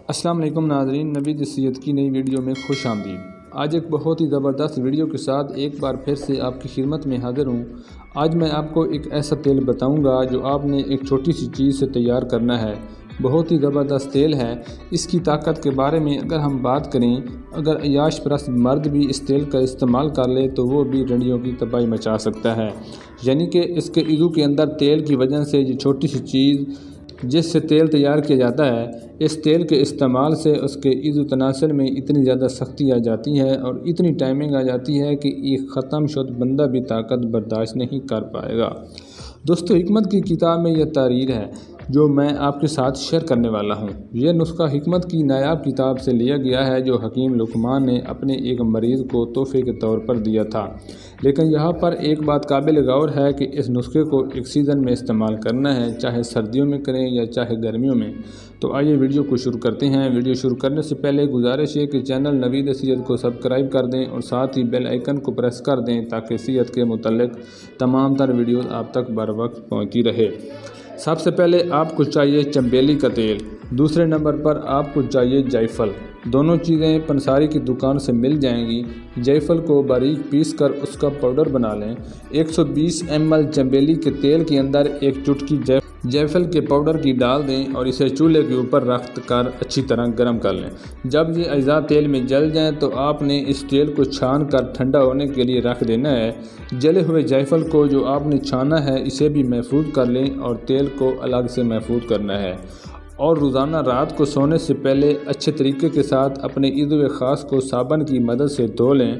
السلام علیکم ناظرین، نوید صحت کی نئی ویڈیو میں خوش آمدید۔ آج ایک بہت ہی زبردست ویڈیو کے ساتھ ایک بار پھر سے آپ کی خدمت میں حاضر ہوں۔ آج میں آپ کو ایک ایسا تیل بتاؤں گا جو آپ نے ایک چھوٹی سی چیز سے تیار کرنا ہے۔ بہت ہی زبردست تیل ہے۔ اس کی طاقت کے بارے میں اگر ہم بات کریں، اگر عیاش پرست مرد بھی اس تیل کا استعمال کر لے تو وہ بھی رنڈیوں کی تباہی مچا سکتا ہے۔ یعنی کہ اس کے عضو کے اندر تیل کی وجہ سے یہ چھوٹی سی چیز جس سے تیل تیار کیا جاتا ہے، اس تیل کے استعمال سے اس کے عضو تناسل میں اتنی زیادہ سختی آ جاتی ہے اور اتنی ٹائمنگ آ جاتی ہے کہ ایک ختم شد بندہ بھی طاقت برداشت نہیں کر پائے گا۔ دوستو، حکمت کی کتاب میں یہ تحریر ہے جو میں آپ کے ساتھ شیئر کرنے والا ہوں۔ یہ نسخہ حکمت کی نایاب کتاب سے لیا گیا ہے جو حکیم لقمان نے اپنے ایک مریض کو تحفے کے طور پر دیا تھا۔ لیکن یہاں پر ایک بات قابل غور ہے کہ اس نسخے کو ایک سیزن میں استعمال کرنا ہے، چاہے سردیوں میں کریں یا چاہے گرمیوں میں۔ تو آئیے ویڈیو کو شروع کرتے ہیں۔ ویڈیو شروع کرنے سے پہلے گزارش ہے کہ چینل نوید صحت کو سبسکرائب کر دیں اور ساتھ ہی بیل آئیکن کو پریس کر دیں تاکہ صحت کے متعلق تمام تر ویڈیوز آپ تک بر وقت پہنچتی رہے۔ سب سے پہلے آپ کو چاہیے چنبیلی کا تیل، دوسرے نمبر پر آپ کو چاہیے جائفل۔ دونوں چیزیں پنساری کی دکان سے مل جائیں گی۔ جائفل کو باریک پیس کر اس کا پاؤڈر بنا لیں۔ 120 ml چنبیلی کے تیل کے اندر ایک چٹکی جائفل کے پاؤڈر کی ڈال دیں اور اسے چولہے کے اوپر رکھ کر اچھی طرح گرم کر لیں۔ جب یہ اجزاء تیل میں جل جائیں تو آپ نے اس تیل کو چھان کر ٹھنڈا ہونے کے لیے رکھ دینا ہے۔ جلے ہوئے جائفل کو جو آپ نے چھانا ہے اسے بھی محفوظ کر لیں اور تیل کو الگ سے محفوظ کرنا ہے، اور روزانہ رات کو سونے سے پہلے اچھے طریقے کے ساتھ اپنے عضو خاص کو صابن کی مدد سے دھو لیں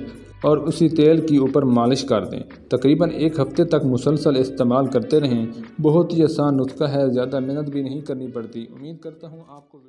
اور اسی تیل کے اوپر مالش کر دیں۔ تقریباً ایک ہفتے تک مسلسل استعمال کرتے رہیں۔ بہت ہی آسان نسخہ ہے، زیادہ محنت بھی نہیں کرنی پڑتی۔ امید کرتا ہوں آپ کو